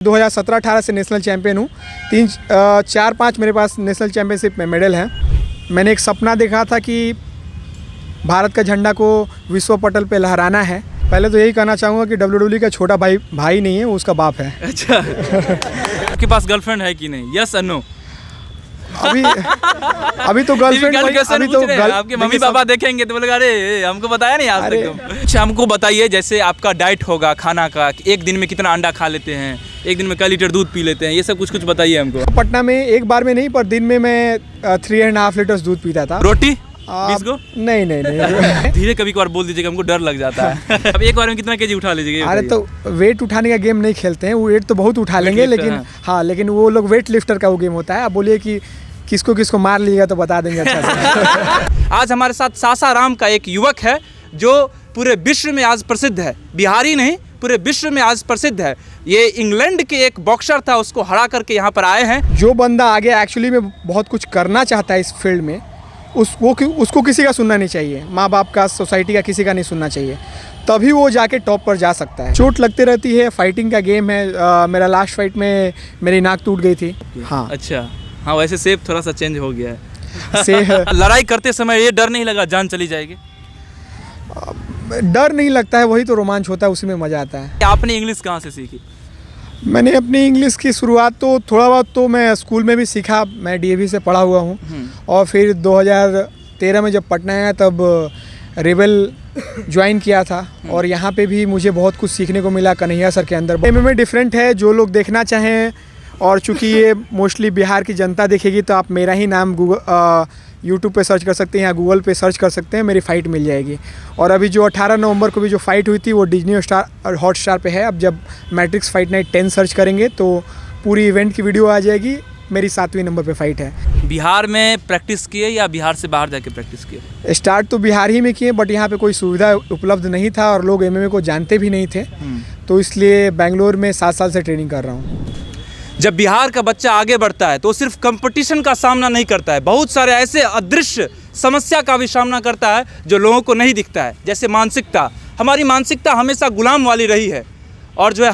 2017-18 से national champion हूँ। 4-5 मेरे पास नेशनल चैम्पियनशिप में मेडल हैं। मैंने एक सपना देखा था कि भारत का झंडा को विश्व पटल पे लहराना है। पहले तो यही कहना चाहूँगा कि WWE का छोटा भाई नहीं है, वो उसका बाप है। अच्छा आपके पास गर्लफ्रेंड है कि नहीं? यस और नो? अभी तो गर्लफ्रेंड आपके मम्मी पापा देखेंगे तो बोलेगा अरे हमको बताया नहीं आज तक तुम। अच्छा हमको बताइए, जैसे आपका डाइट होगा खाना का, एक दिन में कितना अंडा खा लेते हैं, एक दिन में कई लीटर दूध पी लेते हैं, ये सब कुछ बताइए हमको। पटना में एक बार में नहीं, पर दिन में मैं 3.5 लीटर दूध पीता था। रोटी 20 को? नहीं। धीरे कभी कभार बोल दीजिएगा, हमको डर लग जाता है। अब एक बार में कितना केजी उठा लीजिएगा? अरे तो वेट उठाने का गेम नहीं खेलते हैं, वेट तो बहुत उठा लेंगे, लेकिन हाँ, लेकिन वो लोग वेट लिफ्टर का वो गेम होता है। आप बोलिए कि किसको मार लीजिएगा तो बता देंगे अच्छा से। आज हमारे साथ सासाराम का एक युवक है जो पूरे विश्व में आज प्रसिद्ध है। बिहारी नहीं, पूरे विश्व में आज प्रसिद्ध है। ये इंग्लैंड के एक बॉक्सर था, उसको हरा करके यहाँ पर आए हैं। जो बंदा आगे एक्चुअली में बहुत कुछ करना चाहता है इस फील्ड में, उसको किसी का सुनना नहीं चाहिए। माँ बाप का, सोसाइटी का, किसी का नहीं सुनना चाहिए, तभी वो जाके टॉप पर जा सकता है। चोट लगती रहती है, फाइटिंग का गेम है। मेरा लास्ट फाइट में मेरी नाक टूट गई थी। हाँ अच्छा, हाँ वैसे शेप थोड़ा सा चेंज हो गया है। लड़ाई करते समय ये डर नहीं लगा जान चली जाएगी? डर नहीं लगता है, वही तो रोमांच होता है, उसी में मज़ा आता है। आपने इंग्लिश कहाँ से सीखी? मैंने अपनी इंग्लिश की शुरुआत तो थोड़ा बहुत तो मैं स्कूल में भी सीखा। मैं DAV से पढ़ा हुआ हूँ, और फिर 2013 में जब पटना आया तब रेबल ज्वाइन किया था, और यहाँ पे भी मुझे बहुत कुछ सीखने को मिला कन्हैया सर के अंदर। MMA डिफरेंट है, जो लोग देखना चाहें, और चूँकि ये मोस्टली बिहार की जनता देखेगी तो आप मेरा ही नाम यूट्यूब पे सर्च कर सकते हैं या गूगल पे सर्च कर सकते हैं, मेरी फ़ाइट मिल जाएगी। और अभी जो 18 नवंबर को भी जो फ़ाइट हुई थी वो डिज्नी हॉटस्टार पे है। अब जब मैट्रिक्स फाइट नाइट 10 सर्च करेंगे तो पूरी इवेंट की वीडियो आ जाएगी। मेरी 7वें नंबर पे फ़ाइट है। बिहार में प्रैक्टिस किए या बिहार से बाहर जाके प्रैक्टिस किए? स्टार्ट तो बिहार ही में किए, बट यहाँ पे कोई सुविधा उपलब्ध नहीं था और लोग MMA को जानते भी नहीं थे, तो इसलिए बेंगलोर में 7 साल से ट्रेनिंग कर रहा हूँ। जब बिहार का बच्चा आगे बढ़ता है तो सिर्फ कंपटीशन का सामना नहीं करता है, बहुत सारे ऐसे अदृश्य समस्या का भी सामना करता है जो लोगों को नहीं दिखता है। जैसे मानसिकता, हमारी मानसिकता हमेशा गुलाम वाली रही है, और जो है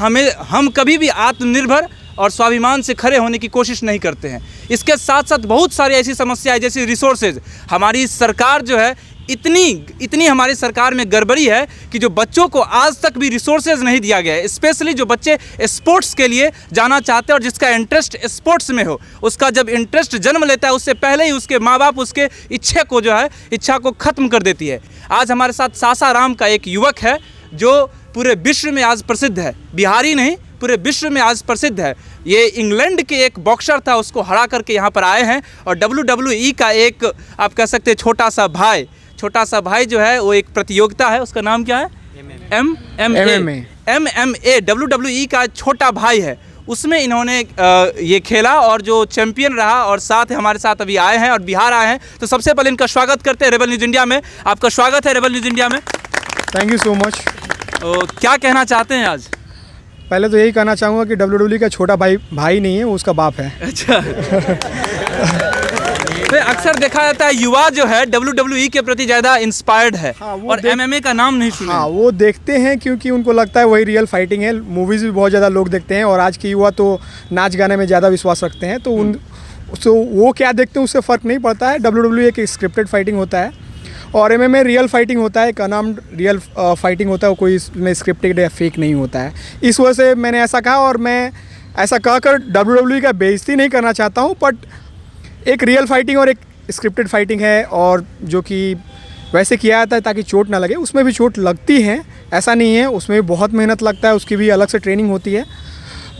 हम कभी भी आत्मनिर्भर और स्वाभिमान से खड़े होने की कोशिश नहीं करते हैं। इसके साथ साथ बहुत सारी ऐसी समस्याएं, जैसे रिसोर्सेज। हमारी सरकार जो है इतनी हमारी सरकार में गड़बड़ी है कि जो बच्चों को आज तक भी रिसोर्सेज नहीं दिया गया है। स्पेशली जो बच्चे स्पोर्ट्स के लिए जाना चाहते हैं और जिसका इंटरेस्ट स्पोर्ट्स में हो, उसका जब इंटरेस्ट जन्म लेता है उससे पहले ही उसके माँ बाप उसके इच्छा को ख़त्म कर देती है। आज हमारे साथ सासाराम का एक युवक है जो पूरे विश्व में आज प्रसिद्ध है। बिहारी नहीं, पूरे विश्व में आज प्रसिद्ध है। ये इंग्लैंड के एक बॉक्सर था, उसको हरा करके यहाँ पर आए हैं। और WWE का एक आप कह सकते हैं छोटा सा भाई जो है वो एक प्रतियोगिता है, उसका नाम क्या है? MMA WWE का छोटा भाई है, उसमें इन्होंने ये खेला और जो चैंपियन रहा, और हमारे साथ अभी आए हैं और बिहार आए हैं। तो सबसे पहले इनका स्वागत करते हैं रेबल न्यूज़ इंडिया में। आपका स्वागत है रेबल न्यूज़ इंडिया में। Thank you so much. क्या कहना चाहते हैं आज? पहले तो यही कहना चाहूँगा कि WWE का छोटा भाई नहीं है, वो उसका बाप है। अच्छा। तो अक्सर देखा जाता है युवा जो है WWE के प्रति ज़्यादा इंस्पायर्ड है, हाँ, और MMA का नाम नहीं सुना। हाँ, वो देखते हैं क्योंकि उनको लगता है वही रियल फाइटिंग है। मूवीज़ भी बहुत ज़्यादा लोग देखते हैं, और आज के युवा तो नाच गाने में ज़्यादा विश्वास रखते हैं, तो वो क्या देखते हैं उससे फ़र्क नहीं पड़ता है। WWE एक स्क्रिप्टेड फाइटिंग होता है, और MMA रियल फाइटिंग होता है। का नाम रियल फाइटिंग होता है, कोई इसमें स्क्रिप्टेड या फेक नहीं होता है। इस वजह से मैंने ऐसा कहा, और मैं ऐसा कहकर WWE का बेइज्जती नहीं करना चाहता हूँ, बट एक रियल फाइटिंग और एक स्क्रिप्टेड फाइटिंग है, और जो कि वैसे किया जाता है ताकि चोट ना लगे। उसमें भी चोट लगती है, ऐसा नहीं है, उसमें भी बहुत मेहनत लगता है, उसकी भी अलग से ट्रेनिंग होती है।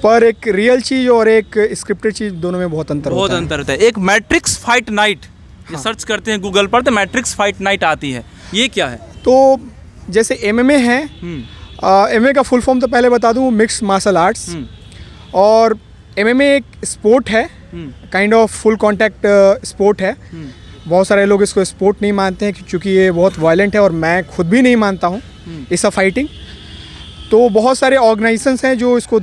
पर एक रियल चीज़ और एक स्क्रिप्टेड चीज़, दोनों में बहुत अंतर होता है। एक मैट्रिक्स फाइट नाइट, ये सर्च करते हैं गूगल पर तो मैट्रिक्स फाइट नाइट आती है, ये क्या है? तो जैसे MMA है, MMA का फुल फॉर्म तो पहले बता दूँ, मिक्स्ड मार्शल आर्ट्स। और MMA एक स्पोर्ट है, kind of full contact sport है। बहुत सारे लोग इसको स्पोर्ट नहीं मानते हैं क्योंकि ये बहुत वायलेंट है, और मैं खुद भी नहीं मानता हूँ इस फाइटिंग। तो बहुत सारे ऑर्गेनाइजेशंस हैं जो इसको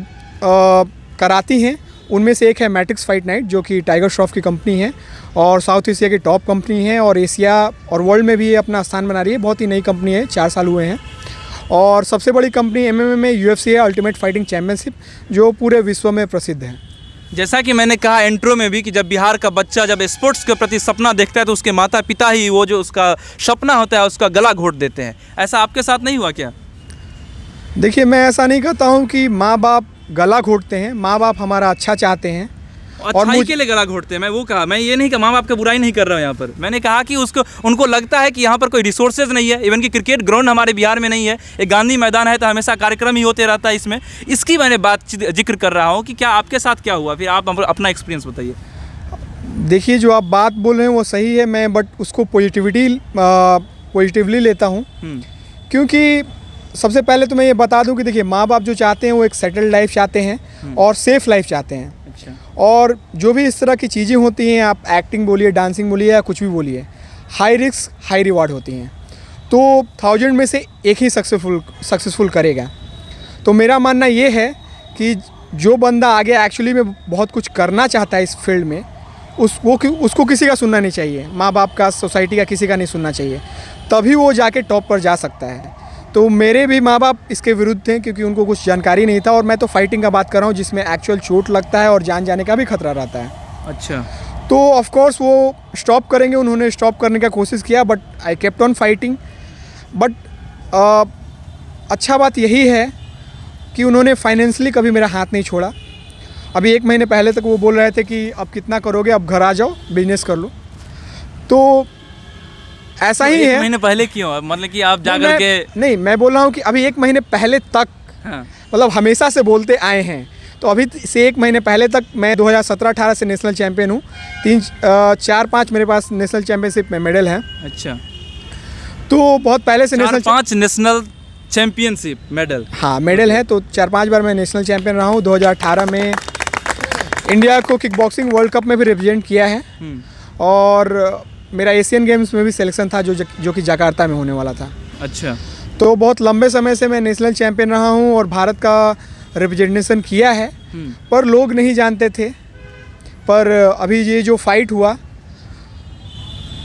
कराती हैं, उनमें से एक है मैट्रिक्स फाइट नाइट, जो कि टाइगर श्रॉफ की कंपनी है और साउथ एशिया की टॉप कंपनी है, और एशिया और वर्ल्ड में भी ये अपना स्थान बना रही है। बहुत ही नई कंपनी है, 4 साल हुए हैं। और सबसे बड़ी कंपनी MMA में UFC है, अल्टीमेट फाइटिंग चैम्पियनशिप, जो पूरे विश्व में प्रसिद्ध है। जैसा कि मैंने कहा इंट्रो में भी कि जब बिहार का बच्चा जब स्पोर्ट्स के प्रति सपना देखता है तो उसके माता पिता ही वो जो उसका सपना होता है उसका गला घोट देते हैं। ऐसा आपके साथ नहीं हुआ क्या? देखिए, मैं ऐसा नहीं कहता हूँ कि माँ बाप गला घोटते हैं। माँ बाप हमारा अच्छा चाहते हैं और अच्छाई के लिए गला घोटते हैं। मैं वो कहा, मैं ये नहीं कि माँ बाप की बुराई नहीं कर रहा हूँ यहाँ पर। मैंने कहा कि उनको लगता है कि यहाँ पर कोई रिसोर्सेज नहीं है। इवन कि क्रिकेट ग्राउंड हमारे बिहार में नहीं है। एक गांधी मैदान है तो हमेशा कार्यक्रम ही होते रहता है इसमें। इसकी मैंने बात जिक्र कर रहा हूँ कि क्या आपके साथ क्या हुआ, फिर आप अपना एक्सपीरियंस बताइए। देखिए, जो आप बात बोल रहे हैं वो सही है, मैं बट उसको पॉजिटिवली लेता हूँ। क्योंकि सबसे पहले तो मैं ये बता दूं कि देखिए, माँ बाप जो चाहते हैं वो एक सेटल्ड लाइफ चाहते हैं और सेफ़ लाइफ चाहते हैं। अच्छा। और जो भी इस तरह की चीज़ें होती हैं, आप एक्टिंग बोलिए, डांसिंग बोलिए या कुछ भी बोलिए, हाई रिस्क हाई रिवार्ड होती हैं। तो 1000 में से एक ही सक्सेसफुल करेगा। तो मेरा मानना ये है कि जो बंदा आगे एक्चुअली में बहुत कुछ करना चाहता है इस फील्ड में, उसको किसी का सुनना नहीं चाहिए। माँ बाप का, सोसाइटी का, किसी का नहीं सुनना चाहिए। तभी वो जाके टॉप पर जा सकता है। तो मेरे भी माँ बाप इसके विरुद्ध थे क्योंकि उनको कुछ जानकारी नहीं था। और मैं तो फाइटिंग का बात कर रहा हूँ जिसमें एक्चुअल चोट लगता है और जान जाने का भी खतरा रहता है। अच्छा। तो ऑफ कोर्स वो स्टॉप करेंगे, उन्होंने स्टॉप करने का कोशिश किया, but I kept on fighting. But अच्छा बात यही है कि उन्होंने फाइनेंशियली कभी मेरा हाथ नहीं छोड़ा। अभी 1 महीने पहले तक वो बोल रहे थे कि अब कितना करोगे, अब घर आ जाओ, बिजनेस कर लो। तो ऐसा ही है। 1 महीने पहले क्यों? मतलब कि आप जाकर के नहीं, मैं बोल रहा हूँ कि अभी 1 महीने पहले तक, हाँ। मतलब हमेशा से बोलते आए हैं। तो अभी से 1 महीने पहले तक मैं 2017-18 से नेशनल चैंपियन हूँ। 4-5 मेरे पास नेशनल चैंपियनशिप में मेडल हैं। अच्छा। तो बहुत पहले से 4-5 नेशनल चैंपियनशिप मेडल? हाँ, मेडल है। तो 4-5 बार मैं नेशनल चैंपियन रहा हूँ। 2018 में इंडिया को किक बॉक्सिंग वर्ल्ड कप में भी रिप्रेजेंट किया है। और मेरा एशियन गेम्स में भी सिलेक्शन था जो कि जकार्ता में होने वाला था। अच्छा। तो बहुत लंबे समय से मैं नेशनल चैंपियन रहा हूँ और भारत का रिप्रेजेंटेशन किया है। पर लोग नहीं जानते थे। पर अभी ये जो फाइट हुआ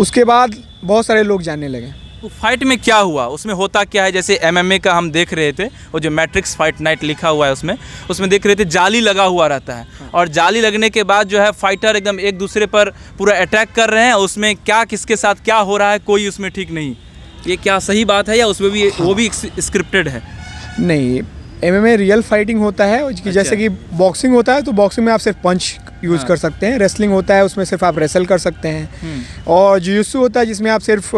उसके बाद बहुत सारे लोग जानने लगे। तो फाइट में क्या हुआ, उसमें होता क्या है? जैसे MMA का हम देख रहे थे, वो जो मैट्रिक्स फाइट नाइट लिखा हुआ है उसमें देख रहे थे जाली लगा हुआ रहता है। और जाली लगने के बाद जो है फाइटर एकदम एक दूसरे पर पूरा अटैक कर रहे हैं। उसमें क्या, किसके साथ क्या हो रहा है, कोई उसमें ठीक नहीं। ये क्या सही बात है या उसमें भी वो भी स्क्रिप्टेड है? नहीं, MMA रियल फाइटिंग होता है कि अच्छा। जैसे कि बॉक्सिंग होता है तो बॉक्सिंग में आप सिर्फ पंच यूज़ कर सकते हैं। रेसलिंग होता है उसमें सिर्फ आप रेसल कर सकते हैं। और जियुत्सु होता है जिसमें आप सिर्फ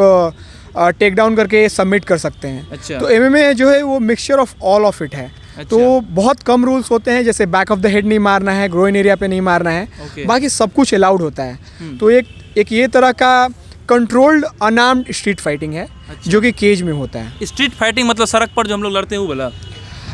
टेक डाउन करके सबमिट कर सकते हैं। अच्छा। तो MMA जो है वो mixture of all of it है। अच्छा। तो बहुत कम रूल्स होते हैं, जैसे बैक ऑफ द हेड नहीं मारना है, ग्रोइन एरिया पे नहीं मारना है। Okay। बाकी सब कुछ अलाउड होता है। तो एक ये तरह का कंट्रोल्ड अनआर्म्ड स्ट्रीट फाइटिंग है। अच्छा। जो कि केज में होता है। स्ट्रीट फाइटिंग मतलब सड़क पर जो हम लोग लड़ते हैं वो बोला?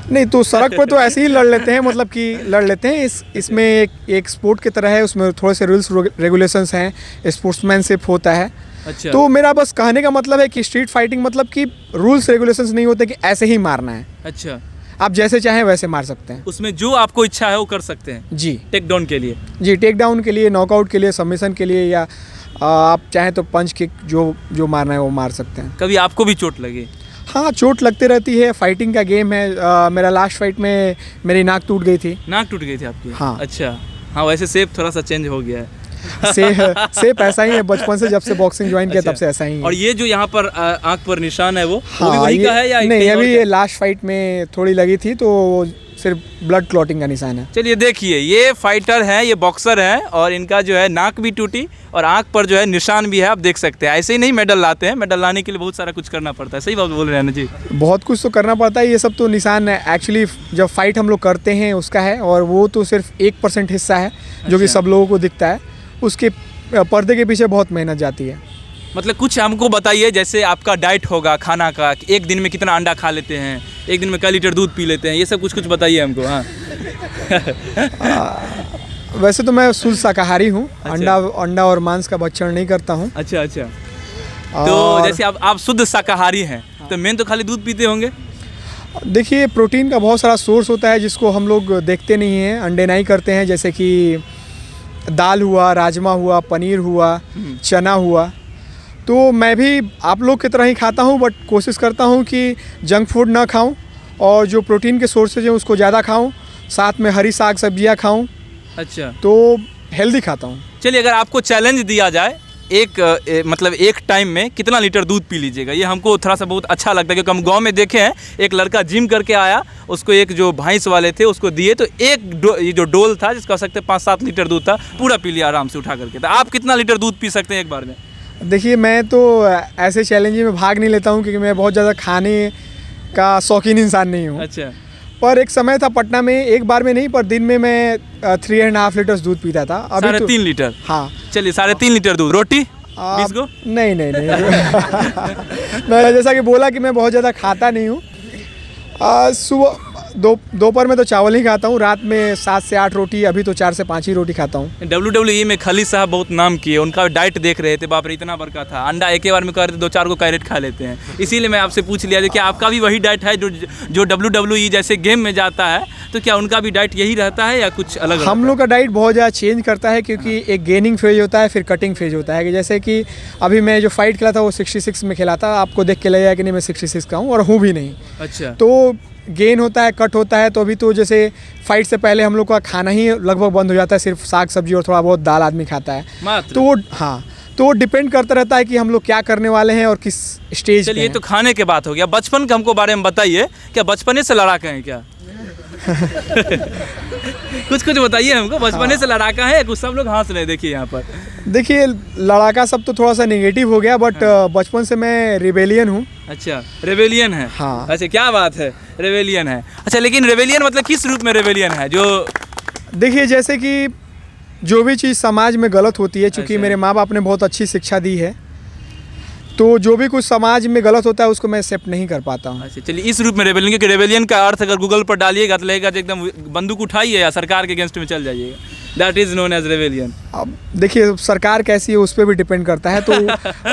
नहीं, तो सड़क पर तो ऐसे ही लड़ लेते हैं, मतलब कि लड़ लेते हैं। इसमें एक स्पोर्ट की तरह है, उसमें थोड़े से रूल्स रेगुलेशंस हैं, स्पोर्ट्समैनशिप होता है। अच्छा। तो मेरा बस कहने का मतलब है कि स्ट्रीट फाइटिंग मतलब कि रूल्स रेगुलेशंस नहीं होते कि ऐसे ही मारना है। अच्छा। आप जैसे चाहें वैसे मार सकते हैं। उसमें जो आपको इच्छा है वो कर सकते हैं जी। टेक डाउन के लिए? जी, टेक डाउन के लिए, नॉकआउट के लिए, सबमिशन के लिए, या आप चाहें तो पंच किक जो मारना है वो मार सकते हैं। कभी आपको भी चोट लगी? हाँ, चोट लगती रहती है, फाइटिंग का गेम है। मेरा लास्ट फाइट में मेरी नाक टूट गई थी। नाक टूट गई थी आपकी? हाँ। अच्छा। हाँ, वैसे शेप थोड़ा सा चेंज हो गया है। सेप ऐसा ही है, बचपन से जब से बॉक्सिंग ज्वाइन किया अच्छा। तब से ऐसा ही है। और ये जो यहाँ पर आंख पर निशान है वो भी हाँ, वही का है या नहीं, कहीं और अभी का? ये लास्ट फाइट में थोड़ी लगी थी तो वो सिर्फ ब्लड क्लॉटिंग का निशान है। चलिए देखिए, ये फाइटर हैं, ये बॉक्सर हैं और इनका जो है नाक भी टूटी और आंख पर जो है निशान भी है। आप देख सकते हैं। ऐसे ही नहीं मेडल लाते हैं, मेडल लाने के लिए बहुत सारा कुछ करना पड़ता है। सही बात बोल रहे हैं ना जी? बहुत कुछ तो करना पड़ता है। ये सब तो निशान एक्चुअली जब फाइट हम लोग करते हैं उसका है, और वो तो सिर्फ 1% हिस्सा है जो कि अच्छा। सब लोगों को दिखता है। उसके पर्दे के पीछे बहुत मेहनत जाती है। मतलब कुछ हमको बताइए, जैसे आपका डाइट होगा खाना का, एक दिन में कितना अंडा खा लेते हैं, एक दिन में कई लीटर दूध पी लेते हैं, ये सब कुछ बताइए हमको। हाँ। वैसे तो मैं शुद्ध शाकाहारी हूँ। अच्छा। अंडा और मांस का भक्षण नहीं करता हूँ। अच्छा अच्छा। तो जैसे आप शुद्ध शाकाहारी हैं तो मेन तो खाली दूध पीते होंगे? देखिए, प्रोटीन का बहुत सारा सोर्स होता है जिसको हम लोग देखते नहीं हैं, अनडिनाई करते हैं। जैसे कि दाल हुआ, राजमा हुआ, पनीर हुआ, चना हुआ। तो मैं भी आप लोग की तरह ही खाता हूँ, बट कोशिश करता हूँ कि जंक फूड ना खाऊं और जो प्रोटीन के सोर्सेज हैं उसको ज़्यादा खाऊं, साथ में हरी साग सब्जियाँ खाऊं, अच्छा, तो हेल्दी खाता हूँ। चलिए अगर आपको चैलेंज दिया जाए मतलब एक टाइम में कितना लीटर दूध पी लीजिएगा, ये हमको थोड़ा सा बहुत अच्छा लगता है क्योंकि हम गांव में देखे हैं, एक लड़का जिम करके आया, उसको एक जो भैंस वाले थे उसको दिए तो ये जो डोल था जिसका हो सकते 5-7 लीटर दूध था पूरा पी लिया आराम से उठा करके। तो आप कितना लीटर दूध पी सकते हैं एक बार में? देखिए मैं तो ऐसे चैलेंज में भाग नहीं लेता हूँ क्योंकि मैं बहुत ज़्यादा खाने का शौकीन इंसान नहीं हूँ। अच्छा, पर एक समय था पटना में, एक बार में नहीं पर दिन में मैं 3.5 लीटर दूध पीता था। अभी 3.5 लीटर? हाँ। चलिए 3.5 लीटर दूध, रोटी 20 को? नहीं मैं जैसा कि बोला कि मैं बहुत ज़्यादा खाता नहीं हूँ। सुबह दोपहर में तो चावल ही खाता हूँ, रात में 7 से 8 रोटी, अभी तो 4 से 5 ही रोटी खाता हूँ। WWE में खली साहब बहुत नाम किए, उनका डाइट देख रहे थे, बाप रे इतना बड़का था, अंडा एक ही बार में कर 2-4 को कैरेट खा लेते हैं। इसीलिए मैं आपसे पूछ लिया कि आपका भी वही डाइट है जो WWE जैसे गेम में जाता है, तो क्या उनका भी डाइट यही रहता है या कुछ अलग? हम लोग का डाइट बहुत ज़्यादा चेंज करता है क्योंकि एक गेनिंग फेज होता है, फिर कटिंग फेज होता है। कि जैसे कि अभी मैं जो फाइट खेला था वो 66 में खेला था, आपको देख के लगेगा कि नहीं मैं 66 का हूँ और हूँ भी नहीं। अच्छा, तो गेन होता है, कट होता है। तो अभी तो जैसे फाइट से पहले हम लोग का खाना ही लगभग बंद हो जाता है, सिर्फ साग सब्जी और थोड़ा बहुत दाल आदमी खाता है मात्र। तो वो हाँ, तो वो डिपेंड करता रहता है कि हम लोग क्या करने वाले हैं और किस स्टेज पे चलिए हैं। तो खाने के बात हो गया, बचपन का हमको बारे में बताइए, क्या बचपने से लड़ाके हैं क्या? कुछ बताइए हमको, बचपने से लड़ाका है कुछ? सब लोग हंस रहे हैं देखिए यहाँ पर। देखिए लड़ाका सब तो थोड़ा सा नेगेटिव हो गया, बट बचपन से मैं रिबेलियन हूँ। अच्छा, रेबेलियन है? हाँ। अच्छा, क्या बात है, रेबेलियन है। अच्छा, लेकिन रेबेलियन मतलब किस रूप में रेबेलियन है? जो देखिए जैसे कि जो भी चीज़ समाज में गलत होती है, चूँकि अच्छा। मेरे माँ बाप ने बहुत अच्छी शिक्षा दी है, तो जो भी कुछ समाज में गलत होता है उसको मैं एक्सेप्ट नहीं कर पाता हूँ। अच्छा, चलिए इस रूप में रेबेलियन, क्योंकि रेबेलियन का अर्थ अगर गूगल पर डालिएगा तो लगेगा कि एकदम बंदूक उठाइए या सरकार के अगेंस्ट में चल जाइएगा। That is known as rebellion. अब देखिए सरकार कैसी है उस पर भी डिपेंड करता है, तो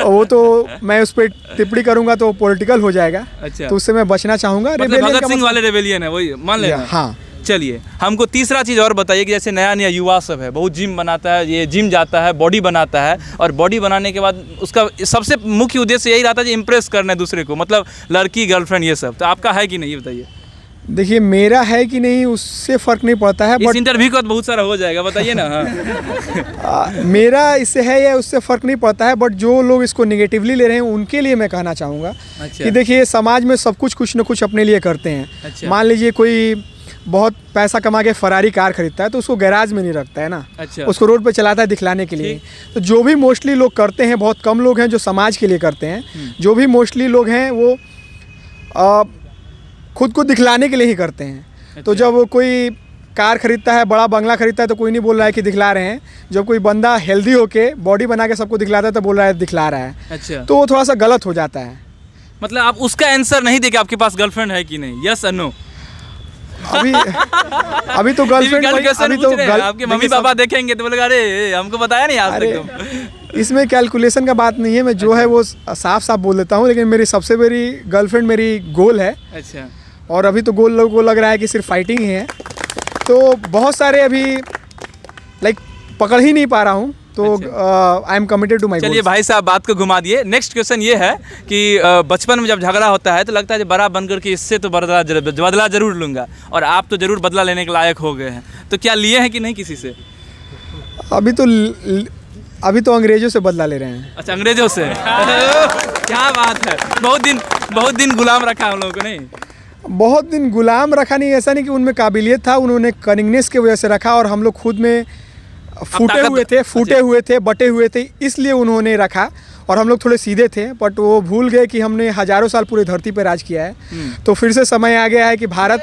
वो तो मैं उस पर टिप्पणी करूँगा तो पॉलिटिकल हो जाएगा। अच्छा, तो उससे मैं बचना चाहूँगा। मतलब भगत सिंह वाले रेबेलियन है वही मान लेना? हाँ। चलिए हमको तीसरा चीज़ और बताइए कि जैसे नया नया युवा सब है, बहुत जिम बनाता है, ये जिम जाता है, बॉडी बनाता है, और बॉडी बनाने के बाद उसका सबसे मुख्य उद्देश्य यही रहता है कि इम्प्रेस करना है दूसरे को, मतलब लड़की गर्लफ्रेंड ये सब। तो आपका है कि नहीं ये बताइए? देखिए मेरा है कि नहीं उससे फ़र्क नहीं पड़ता है, इस इंटरव्यू का तो बहुत सारा हो जाएगा, बताइए ना। हाँ। मेरा इससे है या उससे फ़र्क नहीं पड़ता है, बट जो लोग इसको निगेटिवली ले रहे हैं उनके लिए मैं कहना चाहूँगा अच्छा। कि देखिए समाज में सब कुछ न कुछ अपने लिए करते हैं। अच्छा। मान लीजिए कोई बहुत पैसा कमा के फरारी कार खरीदता है तो उसको गैराज में नहीं रखता है ना। अच्छा। उसको रोड पे चलाता है दिखलाने के लिए। तो जो भी मोस्टली लोग करते हैं, बहुत कम लोग हैं जो समाज के लिए करते हैं, जो भी मोस्टली लोग हैं वो खुद को दिखलाने के लिए ही करते हैं। अच्छा। तो जब कोई कार खरीदता है, बड़ा बंगला खरीदता है, तो कोई नहीं बोल रहा है कि दिखला रहे हैं। जब कोई बंदा हेल्दी होके बॉडी बना के सबको दिखलाता है तो बोल रहा है दिखला रहा है। अच्छा, तो वो थोड़ा सा गलत हो जाता है। मतलब आप उसका आंसर नहीं देंगे आपके पास गर्लफ्रेंड है कि नहीं, यस और नो? अभी तो गर्लफ्रेंड अभी तो आपके मम्मी पापा देखेंगे तो बोलेगा अरे हमको बताया नहीं आज तक तुम। इसमें कैलकुलेशन का बात नहीं है, मैं जो है वो साफ साफ बोल देता हूँ। लेकिन मेरी सबसे बड़ी गर्लफ्रेंड मेरी गोल है। अच्छा, और अभी तो गोल लोगों को लग रहा है कि सिर्फ फाइटिंग ही है, तो बहुत सारे अभी लाइक पकड़ ही नहीं पा रहा हूँ। तो I am committed to my goal. चलिए भाई साहब बात को घुमा दिए। नेक्स्ट क्वेश्चन ये है कि बचपन में जब झगड़ा होता है तो लगता है कि बड़ा बनकर के इससे तो बदला जरूर लूँगा, और आप तो जरूर बदला लेने के लायक हो गए हैं, तो क्या लिए हैं कि नहीं किसी से? अभी तो अंग्रेजों से बदला ले रहे हैं। अच्छा, अंग्रेजों से। क्या बात है, बहुत दिन गुलाम रखा हम लोगों को। नहीं बहुत दिन गुलाम रखा नहीं, ऐसा नहीं कि उनमें काबिलियत था, उन्होंने कनिंगनेस की वजह से रखा, और हम लोग खुद में फूटे हुए थे, बटे हुए थे, इसलिए उन्होंने रखा। और हम लोग थोड़े सीधे थे, बट वो भूल गए कि हमने हजारों साल पूरी धरती पर राज किया है। तो फिर से समय आ गया है कि भारत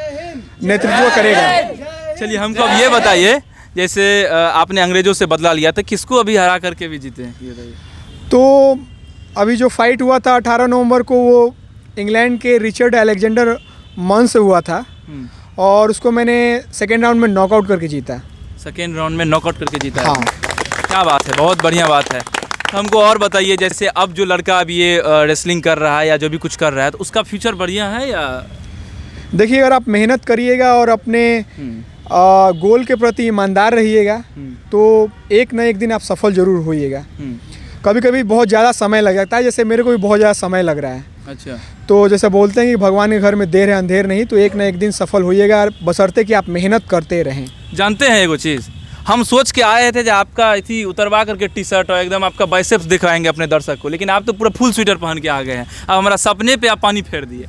नेतृत्व करेगा। चलिए हमको अब ये बताइए, जैसे आपने अंग्रेजों से बदला लिया था, किसको अभी हरा करके भी जीते हैं ये बताइए? तो अभी जो फाइट हुआ था 18 नवंबर को, वो इंग्लैंड के रिचर्ड अलेक्जेंडर मन से हुआ था, और उसको मैंने सेकेंड राउंड में नॉकआउट करके जीता। सेकेंड राउंड में नॉकआउट करके जीता? हाँ। क्या बात है, बहुत बढ़िया बात है। हमको और बताइए, जैसे अब जो लड़का अब ये रेसलिंग कर रहा है या जो भी कुछ कर रहा है, तो उसका फ्यूचर बढ़िया है या? देखिए अगर आप मेहनत करिएगा और अपने गोल के प्रति ईमानदार रहिएगा तो एक न एक दिन आप सफल जरूर होइएगा। कभी कभी बहुत ज़्यादा समय लग जाता है, जैसे मेरे को भी बहुत ज़्यादा समय लग रहा है। अच्छा। तो जैसे बोलते हैं कि भगवान के घर में देर है अंधेर नहीं, तो एक ना एक दिन सफल होइएगा, बशर्ते कि आप मेहनत करते रहें। जानते हैं एगो चीज़, हम सोच के आए थे जो आपका इसी उतरवा करके टी शर्ट और एकदम आपका बाइसेप्स दिखाएंगे अपने दर्शक को, लेकिन आप तो पूरा फुल स्वेटर पहन के आ गए हैं। अब हमारा सपने पे आप पानी फेर दिए।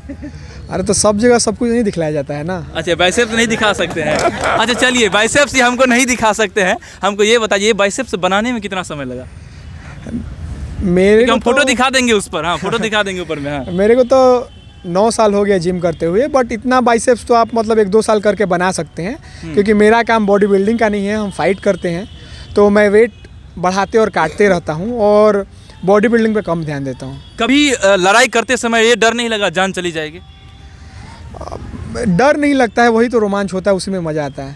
अरे तो सब जगह सब कुछ नहीं दिखलाया जाता है ना। अच्छा, बाइसेप्स नहीं दिखा सकते हैं। अच्छा चलिए, बाइसेप्स ही हमको नहीं दिखा सकते हैं, हमको ये बताइए बाइसेप्स बनाने में कितना समय लगा? मेरे को हम फोटो तो, दिखा देंगे उस पर, हाँ फोटो दिखा देंगे ऊपर में। हाँ मेरे को तो 9 साल हो गया जिम करते हुए, बट इतना बाइसेप्स तो आप मतलब 1-2 साल करके बना सकते हैं, क्योंकि मेरा काम बॉडी बिल्डिंग का नहीं है, हम फाइट करते हैं। तो मैं वेट बढ़ाते और काटते रहता हूँ और बॉडी बिल्डिंग पे कम ध्यान देता हूँ। कभी लड़ाई करते समय ये डर नहीं लगा जान चली जाएगी? डर नहीं लगता है, वही तो रोमांच होता है, उसी में मज़ा आता है।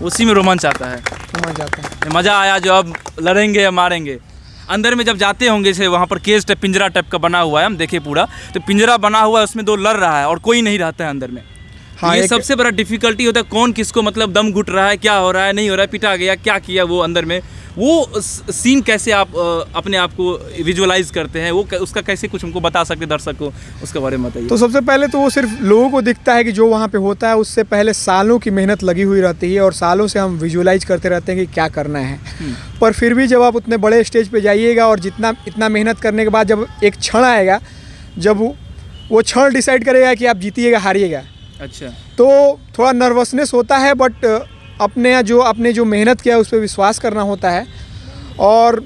उसी में रोमांच आता है। रोमांच आता है। मज़ा आया जो अब लड़ेंगे या मारेंगे। अंदर में जब जाते होंगे से वहाँ पर केज टाइप पिंजरा टाइप का बना हुआ है, हम देखे पूरा, तो पिंजरा बना हुआ है, उसमें 2 लड़ रहा है और कोई नहीं रहता है अंदर में। हाँ, ये सबसे बड़ा डिफिकल्टी होता है, कौन किसको मतलब दम घुट रहा है, क्या हो रहा है, नहीं हो रहा है, पिटा गया, क्या किया वो अंदर में, वो सीन कैसे आप अपने आप को विजुअलाइज करते हैं, वो उसका कैसे कुछ हमको बता सकते दर्शक को, उसके बारे में बताइए। तो सबसे पहले तो वो सिर्फ लोगों को दिखता है कि जो वहाँ पे होता है, उससे पहले सालों की मेहनत लगी हुई रहती है और सालों से हम विजुअलाइज करते रहते हैं कि क्या करना है। पर फिर भी जब आप उतने बड़े स्टेज पे जाइएगा और इतना मेहनत करने के बाद जब एक क्षण आएगा, जब वो क्षण डिसाइड करेगा कि आप जीतिएगा हारिएगा, अच्छा, तो थोड़ा नर्वसनेस होता है, बट आपने जो मेहनत किया है उस पर विश्वास करना होता है और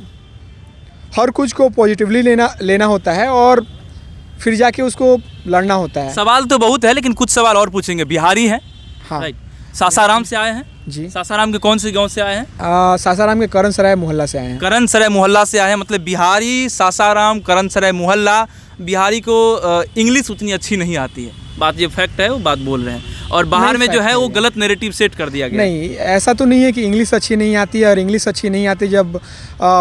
हर कुछ को पॉजिटिवली लेना होता है और फिर जाके उसको लड़ना होता है। सवाल तो बहुत है, लेकिन कुछ सवाल और पूछेंगे। बिहारी हैं? हाँ। राइट। सासाराम से आए हैं? जी। सासाराम के कौन से गांव से आए हैं? सासाराम के करण सराय मोहल्ला से आए हैं। करण सराय मोहल्ला से आए हैं, मतलब बिहारी, सासाराम, करण सराय मोहल्ला। बिहारी को इंग्लिश उतनी अच्छी नहीं आती है, बात ये फैक्ट है, वो बात बोल रहे हैं। और बाहर में जो है वो गलत नैरेटिव सेट कर दिया गया। नहीं, ऐसा तो नहीं है कि इंग्लिश अच्छी नहीं आती है, और इंग्लिश अच्छी नहीं आती। जब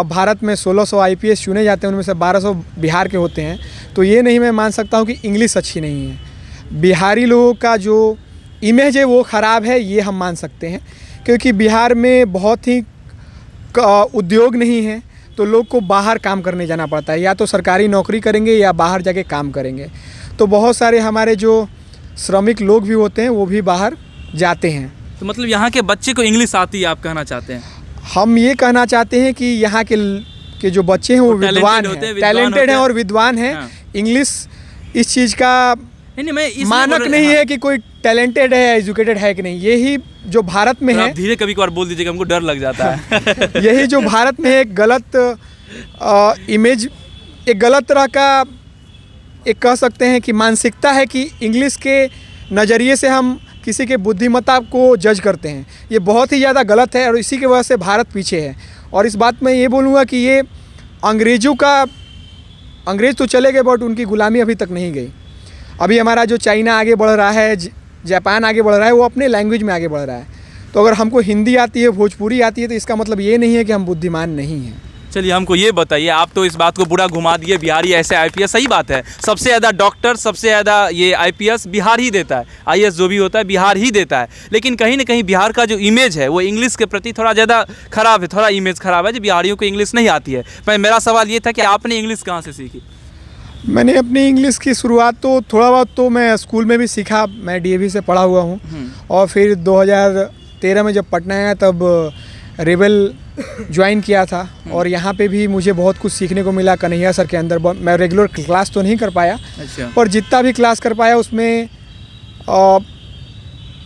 भारत में 1600 IPS चुने जाते हैं, उनमें से 1200 बिहार के होते हैं, तो ये नहीं मैं मान सकता हूँ कि इंग्लिश अच्छी नहीं है। बिहारी लोगों का जो इमेज है वो ख़राब है, ये हम मान सकते हैं, क्योंकि बिहार में बहुत ही उद्योग नहीं है, तो लोग को बाहर काम करने जाना पड़ता है, या तो सरकारी नौकरी करेंगे या बाहर जाके काम करेंगे। तो बहुत सारे हमारे जो श्रमिक लोग भी होते हैं वो भी बाहर जाते हैं। तो मतलब यहाँ के बच्चे को इंग्लिश आती है, आप कहना चाहते हैं? हम ये कहना चाहते हैं कि यहाँ के जो बच्चे हैं वो विद्वान हैं, टैलेंटेड हैं और विद्वान हैं। हाँ। इंग्लिश इस चीज़ का नहीं, मानक नहीं है कि कोई टैलेंटेड है, एजुकेटेड है कि नहीं। यही जो भारत में है, धीरे कभी कभार बोल दीजिएगा, हमको डर लग जाता है। यही जो भारत में एक गलत इमेज, एक गलत तरह का एक कह सकते हैं कि मानसिकता है कि इंग्लिश के नज़रिए से हम किसी के बुद्धिमत्ता को जज करते हैं। ये बहुत ही ज़्यादा गलत है और इसी की वजह से भारत पीछे है। और इस बात में ये बोलूँगा कि ये अंग्रेज़ तो चले गए, बट उनकी गुलामी अभी तक नहीं गई। अभी हमारा जो चाइना आगे बढ़ रहा है, जापान आगे बढ़ रहा है, वो अपने लैंग्वेज में आगे बढ़ रहा है। तो अगर हमको हिंदी आती है, भोजपुरी आती है, तो इसका मतलब ये नहीं है कि हम बुद्धिमान नहीं हैं। चलिए हमको ये बताइए, आप तो इस बात को बुरा घुमा दिए, बिहारी ऐसे IPS, सही बात है, सबसे ज़्यादा डॉक्टर, सबसे ज़्यादा ये IPS बिहार ही देता है, IAS जो भी होता है बिहार ही देता है। लेकिन कहीं ना कहीं बिहार का जो इमेज है वो इंग्लिश के प्रति थोड़ा ज़्यादा खराब है, थोड़ा इमेज खराब है, जो बिहारियों को इंग्लिश नहीं आती है। पर मेरा सवाल ये था कि आपने इंग्लिश कहाँ से सीखी? मैंने अपनी इंग्लिश की शुरुआत तो थोड़ा बहुत तो मैं स्कूल में भी सीखा, मैं DAV से पढ़ा हुआ हूँ। और फिर 2013 में जब पटना आया तब रेबल ज्वाइन किया था, और यहाँ पे भी मुझे बहुत कुछ सीखने को मिला कन्हैया सर के अंदर। मैं रेगुलर क्लास तो नहीं कर पाया, अच्छा, पर जितना भी क्लास कर पाया उसमें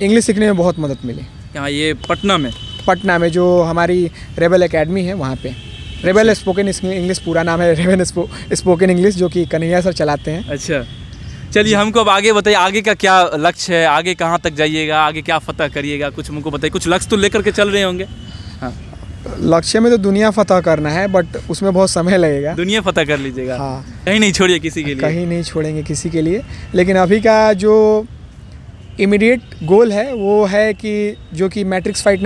इंग्लिश सीखने में बहुत मदद मिली। यहाँ ये पटना में जो हमारी रेबल एकेडमी है वहाँ पे, रेबल स्पोकन इंग्लिश पूरा नाम है, रेबल स्पोकन इंग्लिश, जो कि कन्हैया सर चलाते हैं। अच्छा, चलिए हमको अब आगे बताइए, आगे का क्या लक्ष्य है, आगे कहाँ तक जाइएगा, आगे क्या फतह करिएगा, कुछ हमको बताइए। कुछ लक्ष्य तो लेकर के चल रहे होंगे? हाँ, लक्ष्य में तो दुनिया फतह करना है, बट उसमें बहुत समय लगेगा। दुनिया फतह कर लीजिएगा? हाँ, कहीं नहीं छोड़िए किसी के लिए? कहीं नहीं छोड़ेंगे किसी के लिए। लेकिन अभी का जो इमीडिएट गोल है वो है कि जो कि मैट्रिक्स फाइट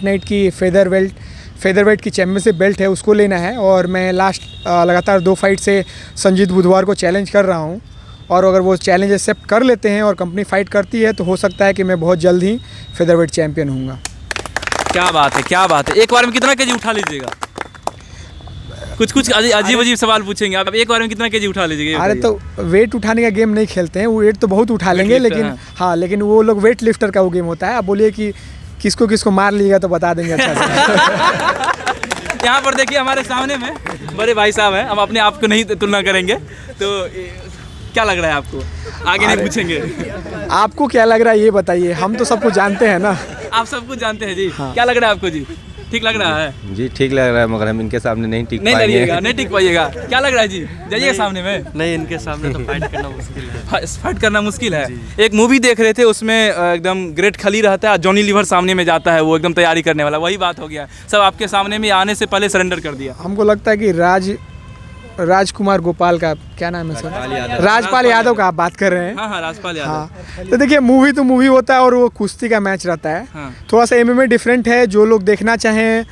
नाइट की फेदरवेट की चैम्पियनशिप बेल्ट है, उसको लेना है। और मैं लगातार 2 फाइट से संजीत बुधवार को चैलेंज कर रहा हूँ, और अगर वो चैलेंज एक्सेप्ट कर लेते हैं और कंपनी फाइट करती है तो हो सकता है कि मैं बहुत जल्द ही फेदरवेट चैम्पियन हूँगा। क्या बात है, क्या बात है। एक बार में कितना केजी उठा लीजिएगा? कुछ अजीब अजीब सवाल पूछेंगे आप। एक बार में कितना केजी उठा लीजिएगा? अरे तो वेट उठाने का गेम नहीं खेलते हैं, वो वेट तो बहुत उठा लेंगे, लेकिन हाँ, लेकिन वो लोग वेट लिफ्टर का वो गेम होता है। आप बोलिए कि किसको किसको मार लीजिएगा तो बता देंगे अच्छा से। यहाँ पर देखिए हमारे सामने में बड़े भाई साहब हैं, हम अपने आप को नहीं तुलना करेंगे, तो क्या लग रहा है आपको? आगे नहीं पूछेंगे। आपको क्या लग रहा है ये बताइए, हम तो सब कुछ जानते हैं ना। आप सब कुछ जानते हैं जी। क्या लग रहा है आपको जी? ठीक लग रहा है जी? ठीक लग रहा है, मगर हम इनके सामने नहीं टिक पाएंगे। लड़िएगा, नहीं टिक पाइएगा। क्या लग रहा है जी? जाइए सामने में। नहीं, इनके सामने तो फाइट करना मुश्किल है। फाइट करना मुश्किल है। एक मूवी देख रहे थे, उसमें एकदम ग्रेट खली रहता है, जॉनी लीवर सामने में जाता है, वो एकदम तैयारी करने वाला, वही बात हो गया। सब आपके सामने में आने से पहले सरेंडर कर दिया। हमको लगता है कि राजकुमार गोपाल का क्या नाम है सर? राजपाल यादव का आप बात कर रहे हैं? हाँ, राजपाल यादव। हाँ, तो देखिए मूवी तो मूवी होता है और वो कुश्ती का मैच रहता है। हाँ। थोड़ा सा MMA डिफरेंट है, जो लोग देखना चाहें,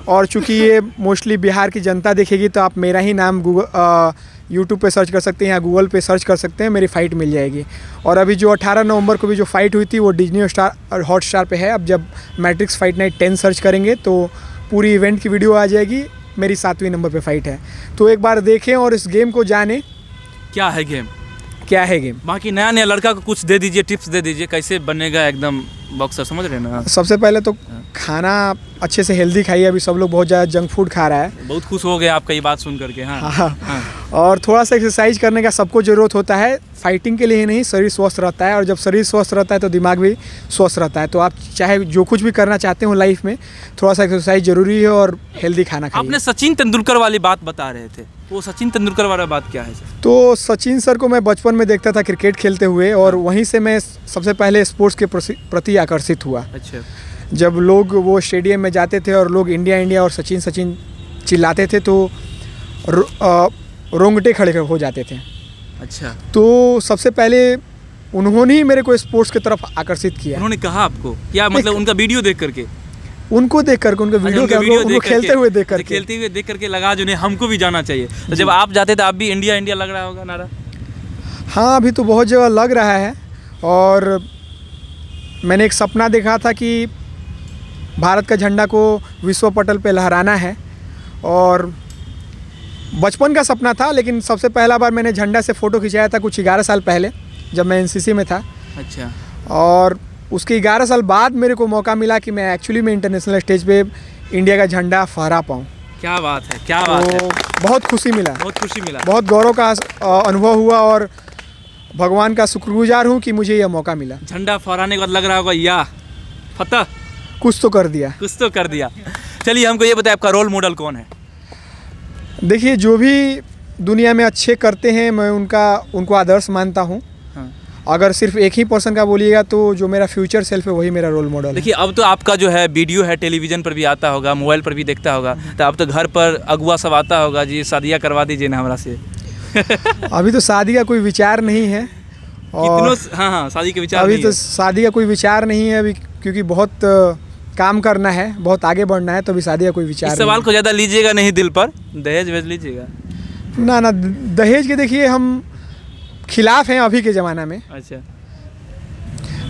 और चूंकि ये मोस्टली बिहार की जनता देखेगी तो आप मेरा ही नाम यूट्यूब पे सर्च कर सकते हैं या गूगल पे सर्च कर सकते हैं, मेरी फ़ाइट मिल जाएगी। और अभी जो 18 नवंबर को भी जो फ़ाइट हुई थी वो डिज्नी स्टार हॉटस्टार पे है। अब जब मैट्रिक्स फाइट नाइट 10 सर्च करेंगे तो पूरी इवेंट की वीडियो आ जाएगी। मेरी 7वीं नंबर पे फाइट है, तो एक बार देखें और इस गेम को जानें। क्या है गेम? क्या है गेम? बाकी नया लड़का को कुछ दे दीजिए, टिप्स दे दीजिए, कैसे बनेगा एकदम बॉक्सर, समझ रहे हैं ना? सबसे पहले तो खाना अच्छे से हेल्दी खाइए। अभी सब लोग बहुत ज़्यादा जंक फूड खा रहा है। बहुत खुश हो गए आपका ये बात सुन करके। हाँ, हाँ। और थोड़ा सा एक्सरसाइज करने का सबको ज़रूरत होता है, फाइटिंग के लिए ही नहीं, शरीर स्वस्थ रहता है, और जब शरीर स्वस्थ रहता है तो दिमाग भी स्वस्थ रहता है। तो आप चाहे जो कुछ भी करना चाहते हो लाइफ में, थोड़ा सा एक्सरसाइज ज़रूरी है और हेल्दी खाना खाइए। आपने सचिन तेंदुलकर वाली बात बता रहे थे, वो सचिन तेंदुलकर वाला बात क्या है सर? तो सचिन सर को मैं बचपन में देखता था क्रिकेट खेलते हुए, और वहीं से मैं सबसे पहले स्पोर्ट्स के प्रति आकर्षित हुआ। अच्छा। जब लोग वो स्टेडियम में जाते थे और लोग इंडिया इंडिया और सचिन सचिन चिल्लाते थे तो रोंगटे खड़े हो जाते थे। अच्छा। तो सबसे पहले उन्होंने ही मेरे को स्पोर्ट्स की तरफ आकर्षित किया। उन्होंने कहा आपको क्या? मतलब उनका वीडियो देख करके? उनको देख करके, उनका वीडियो उनको खेलते हुए देख करके लगा जो नहीं हमको भी जाना चाहिए। तो जब आप जाते थे आप भी इंडिया इंडिया लग रहा होगा नारा? हाँ, अभी तो बहुत जगह लग रहा है। और मैंने एक सपना देखा था कि भारत का झंडा को विश्व पटल पे लहराना है, और बचपन का सपना था। लेकिन सबसे पहला बार मैंने झंडा से फ़ोटो खिंचाया था कुछ 11 साल पहले, जब मैं NCC में था। अच्छा। और उसके 11 साल बाद मेरे को मौका मिला कि मैं एक्चुअली में इंटरनेशनल स्टेज पे इंडिया का झंडा फहरा पाऊँ। क्या बात है, क्या बात है। बहुत खुशी मिला, बहुत खुशी मिला, बहुत गौरव का अनुभव हुआ, और भगवान का शुक्रगुजार हूँ कि मुझे यह मौका मिला। झंडा फहराने के बाद लग रहा होगा या फतह कुछ तो कर दिया, कुछ तो कर दिया। चलिए हमको ये बताइए, आपका रोल मॉडल कौन है? देखिए, जो भी दुनिया में अच्छे करते हैं मैं उनको आदर्श मानता हूँ। हाँ। अगर सिर्फ एक ही पर्सन का बोलिएगा तो जो मेरा फ्यूचर सेल्फ है वही मेरा रोल मॉडल है। देखिए अब तो आपका जो है वीडियो है टेलीविज़न पर भी आता होगा, मोबाइल पर भी देखता होगा, तो अब तो घर पर अगुआ सब आता होगा, जी शादियाँ करवा दीजिए ना हमारा से। अभी तो शादी का कोई विचार नहीं है। और हाँ, शादी के विचार अभी नहीं तो है। शादी का कोई विचार नहीं है अभी, क्योंकि बहुत काम करना है, बहुत आगे बढ़ना है, तो अभी शादी का कोई विचार इस नहीं सवाल है। को ज़्यादा लीजिएगा नहीं दिल पर, दहेज भेज लीजिएगा। ना दहेज के देखिए हम खिलाफ हैं अभी के ज़माना में। अच्छा।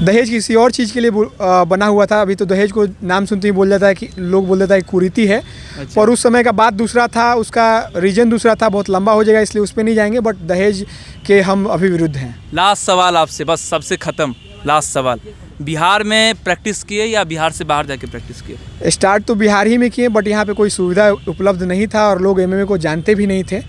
दहेज किसी और चीज़ के लिए बना हुआ था। अभी तो दहेज को नाम सुनते ही बोल जाता है कि लोग बोल देता है कुरीति है। अच्छा। पर उस समय का बात दूसरा था, उसका रीजन दूसरा था, बहुत लंबा हो जाएगा इसलिए उस पर नहीं जाएंगे। बट दहेज के हम अभी विरुद्ध हैं। लास्ट सवाल आपसे, बस सबसे ख़त्म लास्ट सवाल, बिहार में प्रैक्टिस किए या बिहार से बाहर जाके प्रैक्टिस किए? स्टार्ट तो बिहार ही में किए, बट यहाँ पे कोई सुविधा उपलब्ध नहीं था और लोग MMA को जानते भी नहीं थे,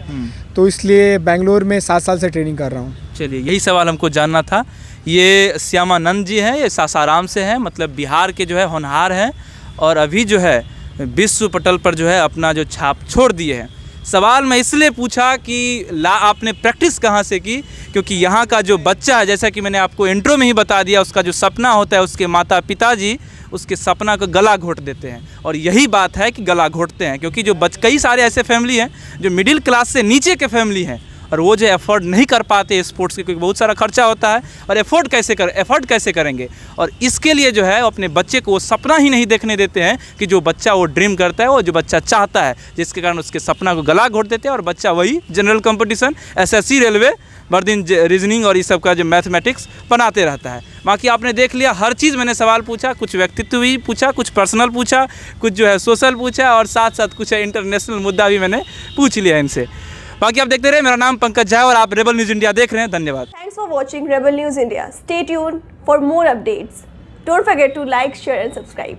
तो इसलिए बेंगलोर में 7 साल से ट्रेनिंग कर रहा हूँ। चलिए यही सवाल हमको जानना था। ये श्यामानंद जी हैं, ये सासाराम से हैं, मतलब बिहार के जो है होनहार हैं, और अभी जो है विश्व पटल पर जो है अपना जो छाप छोड़ दिए हैं। सवाल मैं इसलिए पूछा कि आपने प्रैक्टिस कहाँ से की, क्योंकि यहाँ का जो बच्चा है, जैसा कि मैंने आपको इंट्रो में ही बता दिया, उसका जो सपना होता है, उसके माता पिताजी उसके सपना को गला घोट देते हैं। और यही बात है कि गला घोटते हैं, क्योंकि जो कई सारे ऐसे फैमिली हैं जो मिडिल क्लास से नीचे के फैमिली हैं, और वो जो एफर्ट नहीं कर पाते स्पोर्ट्स के, क्योंकि बहुत सारा खर्चा होता है, और एफर्ट कैसे करेंगे, और इसके लिए जो है अपने बच्चे को वो सपना ही नहीं देखने देते हैं कि जो बच्चा वो ड्रीम करता है, वो जो बच्चा चाहता है, जिसके कारण उसके सपना को गला घोट देते हैं और बच्चा वही जनरल कंपटीशन, एसएससी, रेलवे, बर्दिन रीजनिंग और इस सब का जो मैथमेटिक्स बनाते रहता है। बाकी आपने देख लिया, हर चीज़ मैंने सवाल पूछा, कुछ व्यक्तित्व भी पूछा, कुछ पर्सनल पूछा, कुछ जो है सोशल पूछा, और साथ साथ कुछ इंटरनेशनल मुद्दा भी मैंने पूछ लिया इनसे। बाकी आप देखते रहे, मेरा नाम पंकज झा और आप रेबल न्यूज़ इंडिया देख रहे हैं। धन्यवाद। Thanks for watching Rebel News India. Stay tuned for more updates. Don't forget to like, share and subscribe.